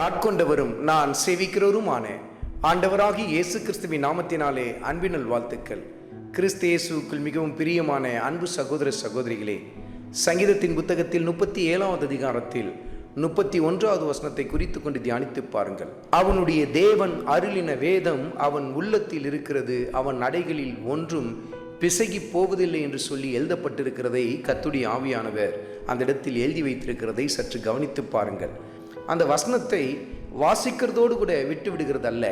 ஆட்கொண்டவரும் நான் சேவிக்கிறவருமான ஆண்டவராகிய இயேசு கிறிஸ்துவின் நாமத்தினாலே அன்பினல் வாழ்த்துக்கள். கிறிஸ்து இயேசுவுக்குள் மிகவும் பிரியமான அன்பு சகோதர சகோதரிகளே, சங்கீதத்தின் புத்தகத்தில் 37வது அதிகாரத்தில் 31வது வசனத்தை குறித்து கொண்டு தியானித்து பாருங்கள். அவனுடைய தேவன் அருளின வேதம் அவன் உள்ளத்தில் இருக்கிறது, அவன் நடைகளில் ஒன்றும் பிசகி போவதில்லை என்று சொல்லி எழுதப்பட்டிருக்கிறதை கர்த்தருடைய ஆவியானவர் அந்த இடத்தில் எழுதி வைத்திருக்கிறதை சற்று கவனித்து பாருங்கள். அந்த வசனத்தை வாசிக்கிறதோடு கூட விட்டு விடுகிறது அல்ல,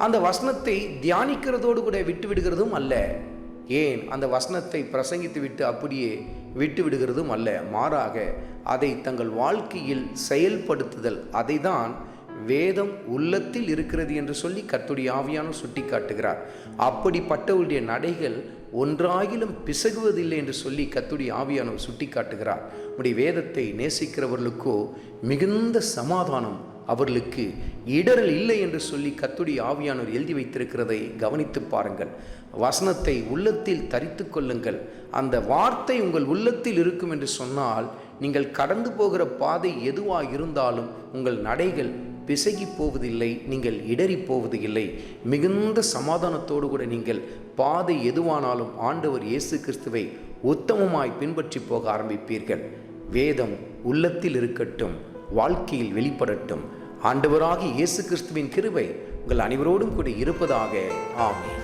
அந்த வசனத்தை தியானிக்கிறதோடு கூட விட்டு விடுகிறதும் அல்ல, ஏன் அந்த வசனத்தை பிரசங்கித்து விட்டு அப்படியே விட்டு விடுகிறதும் அல்ல, மாறாக அதை தங்கள் வாழ்க்கையில் செயல்படுத்துதல், அதை தான் வேதம் உள்ளத்தில் இருக்கிறது என்று சொல்லி கர்த்தருடைய ஆவியானவர் சுட்டி காட்டுகிறார். அப்படிப்பட்டவருடைய நடைகள் ஒன்றாகிலும் பிசகுவதில்லை என்று சொல்லி கர்த்தருடைய ஆவியானவர் சுட்டி காட்டுகிறார். உடைய வேதத்தை நேசிக்கிறவர்களுக்கோ மிகுந்த சமாதானம், அவர்களுக்கு இடரல் இல்லை என்று சொல்லி கர்த்தருடைய ஆவியானவர் எழுதி வைத்திருக்கிறதை கவனித்து பாருங்கள். வசனத்தை உள்ளத்தில் தரித்து கொள்ளுங்கள். அந்த வார்த்தை உங்கள் உள்ளத்தில் இருக்கும் என்று சொன்னால் நீங்கள் கடந்து போகிற பாதை எதுவாக இருந்தாலும் உங்கள் நடைகள் பிசகி போவதில்லை, நீங்கள் இடறி போவது இல்லை. மிகுந்த சமாதானத்தோடு கூட நீங்கள் பாதை எதுவானாலும் ஆண்டவர் இயேசு கிறிஸ்துவை உத்தமமாய் பின்பற்றி போக ஆரம்பிப்பீர்கள். வேதம் உள்ளத்தில் இருக்கட்டும், வாழ்க்கையில் வெளிப்படட்டும். ஆண்டவராகிய இயேசு கிறிஸ்துவின் கிருபை உங்கள் அனைவரோடும் கூட இருப்பதாக. ஆமென்.